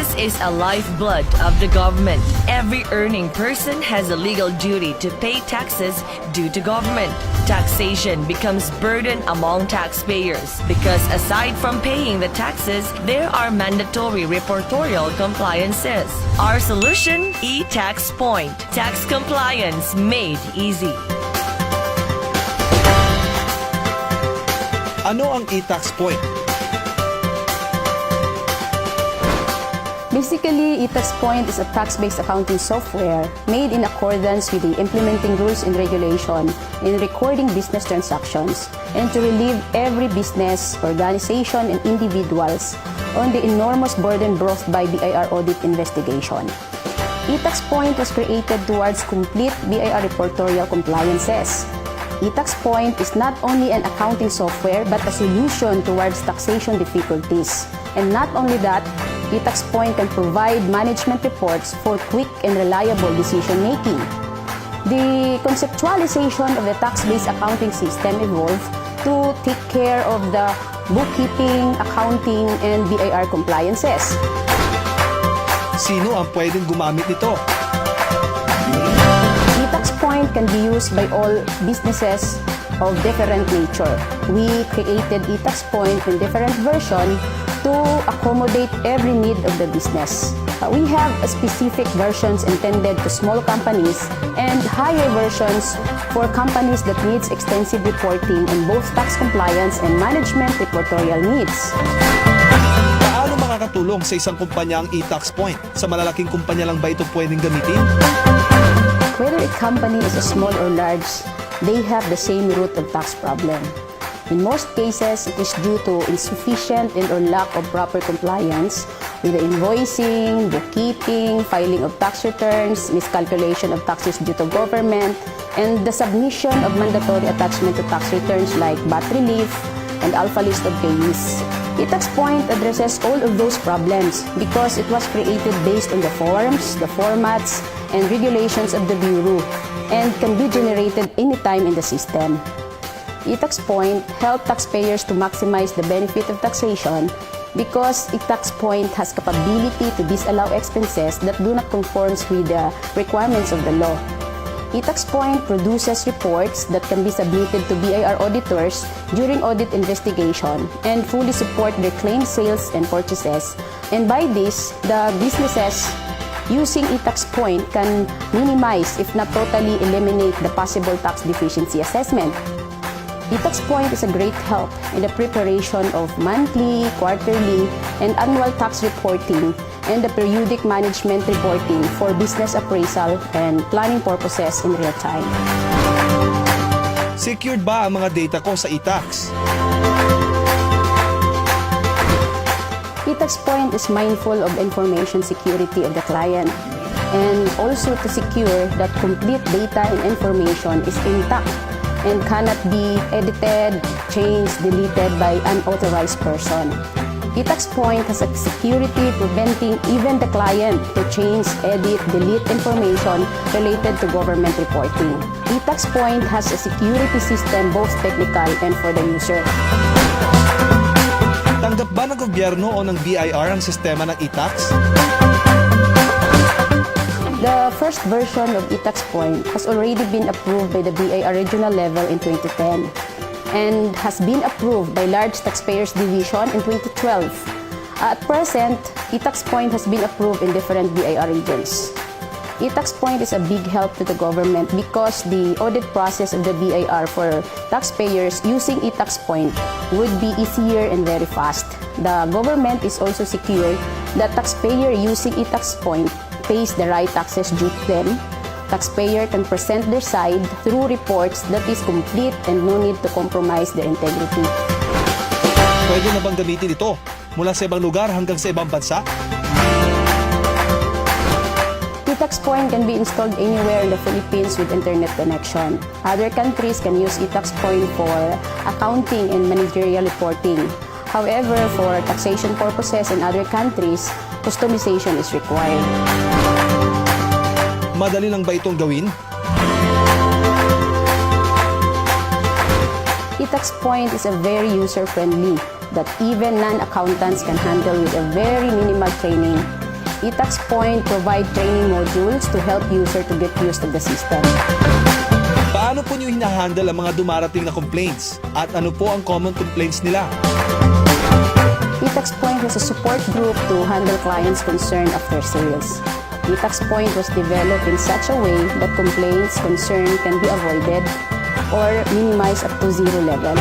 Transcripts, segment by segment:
Taxes is a lifeblood of the government. Every earning person has a legal duty to pay taxes due to government. Taxation becomes burden among taxpayers because aside from paying the taxes, there are mandatory reportorial compliances. Our solution, Etaxpoint. Tax compliance made easy. Ano ang Etaxpoint? Basically, Etaxpoint is a tax-based accounting software made in accordance with the implementing rules and regulation in recording business transactions and to relieve every business, organization, and individuals on the enormous burden brought by BIR audit investigation. Etaxpoint was created towards complete BIR reportorial compliances. Etaxpoint is not only an accounting software but a solution towards taxation difficulties. And not only that, Etaxpoint can provide management reports for quick and reliable decision-making. The conceptualization of the tax-based accounting system evolved to take care of the bookkeeping, accounting, and BIR compliances. Sino ang pwedeng gumamit nito? Etaxpoint can be used by all businesses of different nature. We created Etaxpoint in different versions to accommodate every need of the business. We have specific versions intended to small companies and higher versions for companies that needs extensive reporting on both tax compliance and management reportorial needs. Paano makakatulong sa isang kumpanya ang Etaxpoint? Sa malalaking kumpanya lang ba ito pwedeng gamitin? Whether a company is small or large, they have the same root of tax problem. In most cases, it is due to insufficient and or lack of proper compliance with the invoicing, bookkeeping, filing of tax returns, miscalculation of taxes due to government, and the submission of mandatory attachment to tax returns like VAT relief and alpha list of payees. Etaxpoint addresses all of those problems because it was created based on the forms, the formats, and regulations of the Bureau and can be generated anytime in the system. Etaxpoint helps taxpayers to maximize the benefit of taxation because Etaxpoint has capability to disallow expenses that do not conform with the requirements of the law. Etaxpoint produces reports that can be submitted to BIR auditors during audit investigation and fully support their claim sales and purchases. And by this, the businesses using Etaxpoint can minimize, if not totally eliminate, the possible tax deficiency assessment. Etaxpoint is a great help in the preparation of monthly, quarterly, and annual tax reporting and the periodic management reporting for business appraisal and planning purposes in real time. Secured ba ang mga data ko sa Etax? Etaxpoint is mindful of information security of the client and also to secure that complete data and information is intact and cannot be edited, changed, deleted by unauthorized person. Etaxpoint has a security preventing even the client to change, edit, delete information related to government reporting. Etaxpoint has a security system both technical and for the user. Tanggap ba ng gobyerno o ng BIR ang sistema ng Etax? The first version of Etaxpoint has already been approved by the BIR regional level in 2010 and has been approved by Large Taxpayers Division in 2012. At present, Etaxpoint has been approved in different BIR regions. Etaxpoint is a big help to the government because the audit process of the BIR for taxpayers using Etaxpoint would be easier and very fast. The government is also secure that taxpayer using Etaxpoint pays the right taxes due to them. Taxpayer can present their side through reports that is complete and no need to compromise their integrity. Pwede na bang gamitin ito mula sa ibang lugar hanggang sa ibang bansa? Etaxpoint can be installed anywhere in the Philippines with internet connection. Other countries can use Etaxpoint for accounting and managerial reporting. However, for taxation purposes in other countries, customization is required. Madali lang ba itong gawin? Etaxpoint is a very user-friendly that even non-accountants can handle with a very minimal training Etaxpoint provide training modules to help user to get used to the system. Paano po niyo hinahandle ang mga dumarating na complaints? At ano po ang common complaints nila? Etaxpoint was a support group to handle clients' concern after sales. Etaxpoint was developed in such a way that complaints concern can be avoided or minimized up to zero level.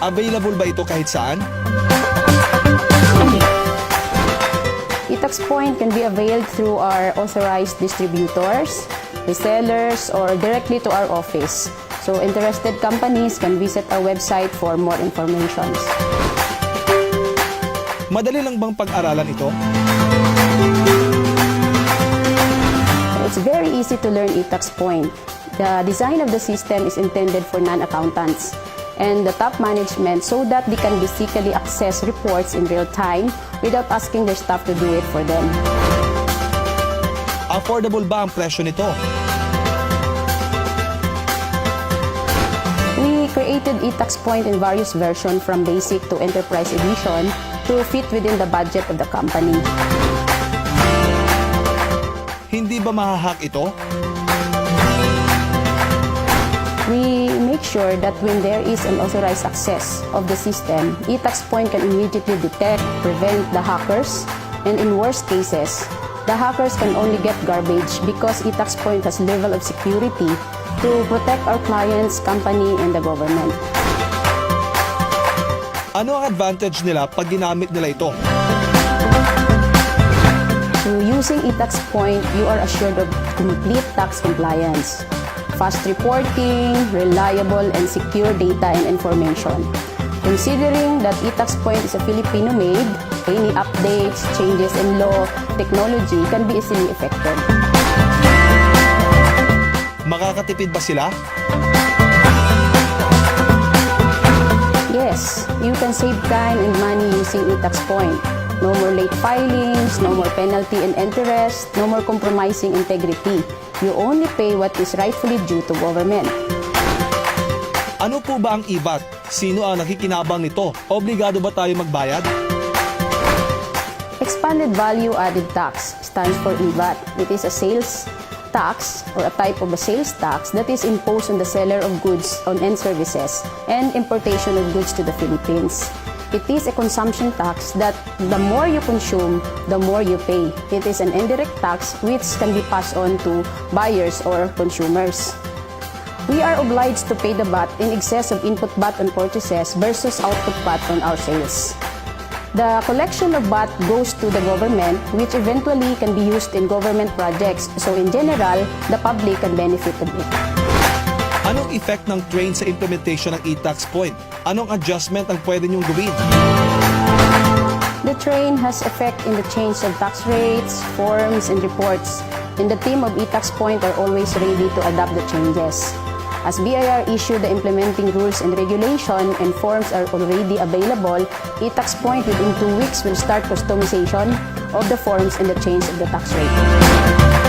Available ba ito kahit saan? Etaxpoint can be availed through our authorized distributors, resellers, or directly to our office. So interested companies can visit our website for more information. Madali lang bang pag-aralan ito? It's very easy to learn Etaxpoint. The design of the system is intended for non-accountants and the top management so that they can basically access reports in real time without asking their staff to do it for them. Affordable ba ang presyo nito? We created Etaxpoint in various versions from basic to enterprise edition to fit within the budget of the company. Hindi ba mahahack ito? We make sure that when there is an authorized access of the system, Etaxpoint can immediately detect, prevent the hackers, and in worst cases, the hackers can only get garbage because Etaxpoint has level of security to protect our clients, company, and the government. Ano ang advantage nila pag ginamit nila ito? Through using Etaxpoint, you are assured of complete tax compliance, fast reporting, reliable and secure data and information. Considering that Etaxpoint is a Filipino-made, any updates, changes in law, technology can be easily effected. Makakatipid ba sila? Yes, you can save time and money using Etaxpoint. No more late filings, no more penalty and interest, no more compromising integrity. You only pay what is rightfully due to government. Ano po ba ang IVAT? Sino ang nakikinabang nito? Obligado ba tayo magbayad? Expanded Value Added Tax stands for IVAT. It is a sales tax or a type of a sales tax that is imposed on the seller of goods and services and importation of goods to the Philippines. It is a consumption tax that the more you consume, the more you pay. It is an indirect tax which can be passed on to buyers or consumers. We are obliged to pay the VAT in excess of input VAT on purchases versus output VAT on our sales. The collection of VAT goes to the government, which eventually can be used in government projects. So in general, the public can benefit of it. Anong effect ng train sa implementation ng Etaxpoint? Anong adjustment ang pwede niyong gawin? The train has effect in the change of tax rates, forms, and reports. And the team of Etaxpoint are always ready to adapt the changes. As BIR issue the implementing rules and regulation and forms are already available, Etaxpoint within 2 weeks will start customization of the forms and the change of the tax rate.